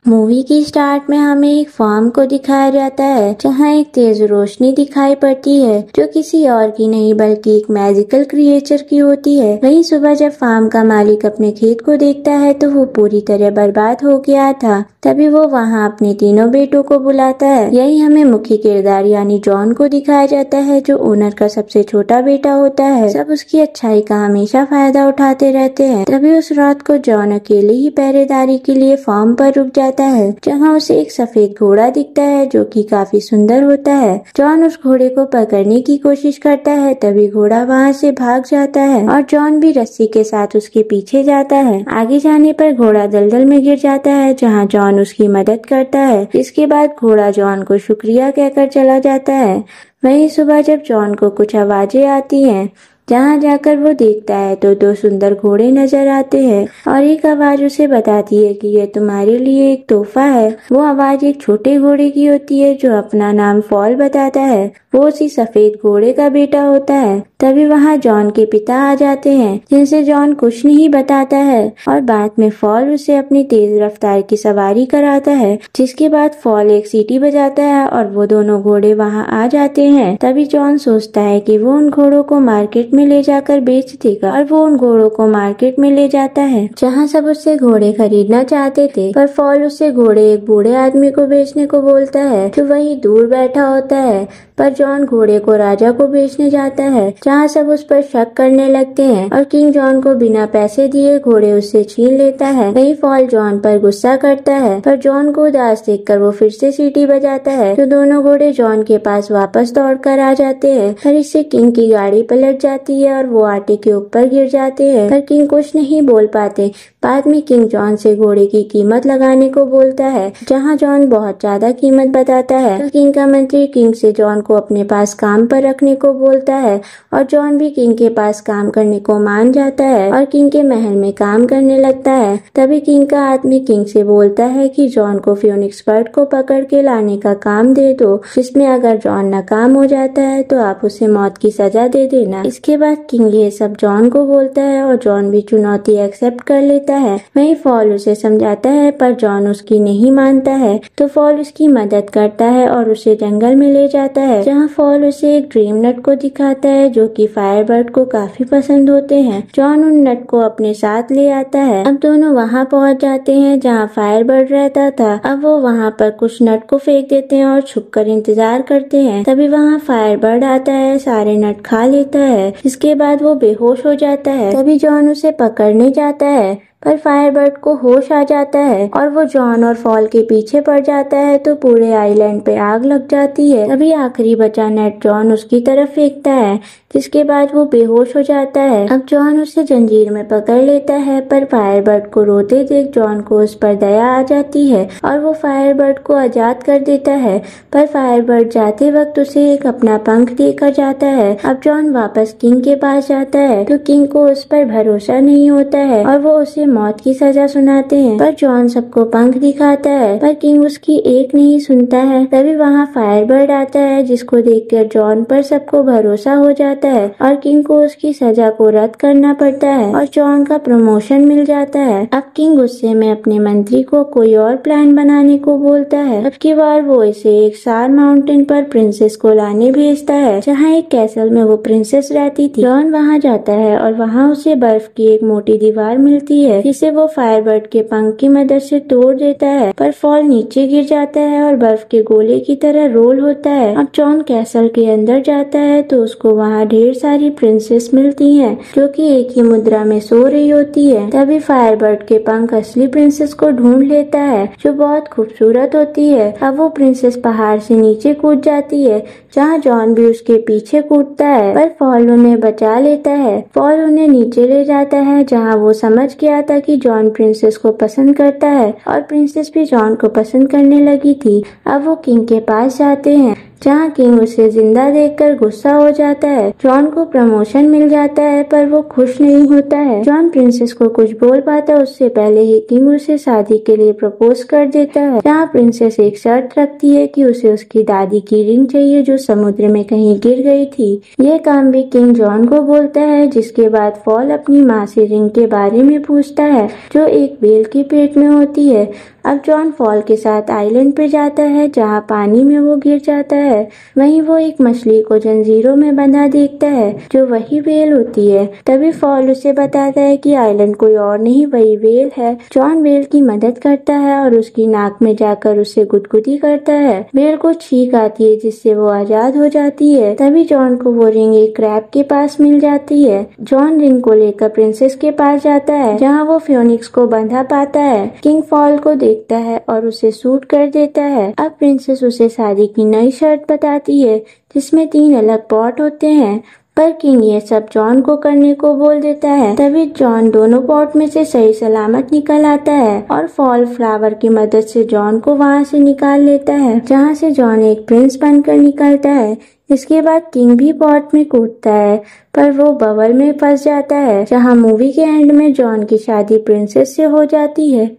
Movie की start में हमें एक फार्म को दिखाया जाता है जहाँ एक तेज रोशनी दिखाई पड़ती है जो किसी और की नहीं बल्कि एक मैजिकल क्रिएचर की होती है। वहीं सुबह जब फार्म का मालिक अपने खेत को देखता है तो वो पूरी तरह बर्बाद हो गया था। तभी वो वहाँ अपने तीनों बेटों को बुलाता है। यही हमें मुख्य किरदार यानी जॉन को दिखाया जाता है जो ओनर का सबसे छोटा बेटा होता है। सब उसकी अच्छाई का हमेशा फायदा उठाते रहते हैं। तभी उस रात को जॉन अकेले ही पहरेदारी के लिए फार्म पर रुक जाता है जहाँ उसे एक सफेद घोड़ा दिखता है जो कि काफी सुंदर होता है। जॉन उस घोड़े को पकड़ने की कोशिश करता है तभी घोड़ा वहाँ से भाग जाता है और जॉन भी रस्सी के साथ उसके पीछे जाता है। आगे जाने पर घोड़ा दलदल में गिर जाता है जहाँ जॉन उसकी मदद करता है। इसके बाद घोड़ा जॉन को शुक्रिया कहकर चला जाता है। वहीं सुबह जब जॉन को कुछ आवाजें आती हैं जहाँ जाकर वो देखता है तो दो सुंदर घोड़े नजर आते हैं और एक आवाज उसे बताती है कि यह तुम्हारे लिए एक तोहफा है। वो आवाज एक छोटे घोड़े की होती है जो अपना नाम फॉल बताता है। वो उसी सफेद घोड़े का बेटा होता है। तभी वहाँ जॉन के पिता आ जाते हैं जिनसे जॉन कुछ नहीं बताता है और बाद में फॉल उसे अपनी तेज रफ्तार की सवारी कराता है। जिसके बाद फॉल एक सीटी बजाता है और वो दोनों घोड़े वहाँ आ जाते हैं। तभी जॉन सोचता है कि वो उन घोड़ों को मार्केट में ले जाकर बेच देगा और वो उन घोड़ों को मार्केट में ले जाता है जहाँ सब उससे घोड़े खरीदना चाहते थे। पर फॉल उससे घोड़े एक बूढ़े आदमी को बेचने को बोलता है जो वहीं दूर बैठा होता है। पर जॉन घोड़े को राजा को बेचने जाता है जहाँ सब उस पर शक करने लगते हैं और किंग जॉन को बिना पैसे दिए घोड़े उससे छीन लेता है। वहीं फॉल जॉन पर गुस्सा करता है पर जॉन को उदास देखकर वो फिर से सीटी बजाता है तो दोनों घोड़े जॉन के पास वापस दौड़कर आ जाते हैं और इससे किंग की गाड़ी पलट जाती है और वो आटे के ऊपर गिर जाते हैं। पर किंग कुछ नहीं बोल पाते। बाद में किंग जॉन से घोड़े की कीमत लगाने को बोलता है जहाँ जॉन बहुत ज्यादा कीमत बताता है तो किंग का मंत्री किंग से जॉन को अपने पास काम पर रखने को बोलता है और जॉन भी किंग के पास काम करने को मान जाता है और किंग के महल में काम करने लगता है। तभी किंग का आदमी किंग से बोलता है कि जॉन को फियोनिक्स बर्ड को पकड़ के लाने का काम दे दो जिसमें अगर जॉन नाकाम हो जाता है तो आप उसे मौत की सजा दे देना। इसके बाद किंग ये सब जॉन को बोलता है और जॉन भी चुनौती एक्सेप्ट कर लेता है। वहीं फॉल उसे समझाता है पर जॉन उसकी नहीं मानता है तो फॉल उसकी मदद करता है और उसे जंगल में ले जाता है जहाँ फॉल उसे एक ड्रीम नट को दिखाता है जो कि फायरबर्ड को काफी पसंद होते हैं। जॉन उन नट को अपने साथ ले आता है। अब दोनों वहाँ पहुँच जाते हैं जहाँ फायरबर्ड रहता था। अब वो वहाँ पर कुछ नट को फेंक देते हैं और छुपकर इंतजार करते हैं। तभी वहाँ फायरबर्ड आता है, सारे नट खा लेता है। इसके बाद वो बेहोश हो जाता है। तभी जॉन उसे पकड़ने जाता है पर फायरबर्ड को होश आ जाता है और वो जॉन और फॉल के पीछे पड़ जाता है तो पूरे आइलैंड पे आग लग जाती है। तभी आखिरी बचा नेट जॉन उसकी तरफ फेंकता है जिसके बाद वो बेहोश हो जाता है। अब जॉन उसे जंजीर में पकड़ लेता है पर फायरबर्ड को रोते देख जॉन को उस पर दया आ जाती है और वो फायरबर्ड को आजाद कर देता है। पर फायरबर्ड जाते वक्त उसे एक अपना पंख देकर जाता है। अब जॉन वापस किंग के पास जाता है तो किंग को उस पर भरोसा नहीं होता है और वो उसे मौत की सजा सुनाते हैं। पर जॉन सबको पंख दिखाता है पर किंग उसकी एक नहीं सुनता है। तभी वहाँ फायरबर्ड आता है जिसको देखकर जॉन पर सबको भरोसा हो जाता है और किंग को उसकी सजा को रद्द करना पड़ता है और जॉन का प्रमोशन मिल जाता है। अब किंग गुस्से में अपने मंत्री को कोई और प्लान बनाने को बोलता है। अब की बार वो इसे एक सार माउंटेन पर प्रिंसेस को लाने भेजता है जहाँ एक कैसल में वो प्रिंसेस रहती थी। जॉन वहाँ जाता है और वहाँ उसे बर्फ की एक मोटी दीवार मिलती है जिसे वो फायरबर्ड के पंख की मदद से तोड़ देता है पर फॉल नीचे गिर जाता है और बर्फ के गोले की तरह रोल होता है। अब जॉन कैसल के अंदर जाता है तो उसको वहाँ ढेर सारी प्रिंसेस मिलती हैं जो कि एक ही मुद्रा में सो रही होती है। तभी फायरबर्ड के पंख असली प्रिंसेस को ढूंढ लेता है जो बहुत खूबसूरत होती है। अब वो प्रिंसेस पहाड़ से नीचे कूद जाती है जहाँ जॉन भी उसके पीछे कूदता है पर फॉल उन्हें बचा लेता है। फॉल उन्हें नीचे ले जाता है जहाँ वो समझ गया था कि जॉन प्रिंसेस को पसंद करता है और प्रिंसेस भी जॉन को पसंद करने लगी थी। अब वो किंग के पास जाते हैं जहाँ किंग उसे जिंदा देखकर गुस्सा हो जाता है। जॉन को प्रमोशन मिल जाता है पर वो खुश नहीं होता है। जॉन प्रिंसेस को कुछ बोल पाता उससे पहले ही किंग उसे शादी के लिए प्रपोज कर देता है जहाँ प्रिंसेस एक शर्त रखती है कि उसे उसकी दादी की रिंग चाहिए जो समुद्र में कहीं गिर गई थी। ये काम भी किंग जॉन को बोलता है जिसके बाद फॉल अपनी माँ से रिंग के बारे में पूछता है जो एक बेल के पेट में होती है। अब जॉन फॉल के साथ आइलैंड पे जाता है जहाँ पानी में वो गिर जाता है। वहीं वो एक मछली को जंजीरों में बंधा देखता है जो वही वेल होती है। तभी फॉल उसे बताता है कि आइलैंड कोई और नहीं वही वेल है। जॉन वेल की मदद करता है और उसकी नाक में जाकर उसे गुदगुदी करता है। वेल को छींक आती है जिससे वो आजाद हो जाती है। तभी जॉन को वो रिंग एक क्रैब के पास मिल जाती है। जॉन रिंग को लेकर प्रिंसेस के पास जाता है जहाँ वो फियोनिक्स को बंधा पाता है। किंग फॉल को देखता है और उसे सूट कर देता है। अब प्रिंसेस उसे शादी की नई शर्त बताती है जिसमें 3 अलग पॉट होते हैं, पर किंग ये सब जॉन को करने को बोल देता है। तभी जॉन दोनों पॉट में से सही सलामत निकल आता है और फॉल फ्लावर की मदद से जॉन को वहाँ से निकाल लेता है जहाँ से जॉन एक प्रिंस बनकर निकलता है। इसके बाद किंग भी पॉट में कूदता है पर वो बबल में फंस जाता है जहाँ मूवी के एंड में जॉन की शादी प्रिंसेस से हो जाती है।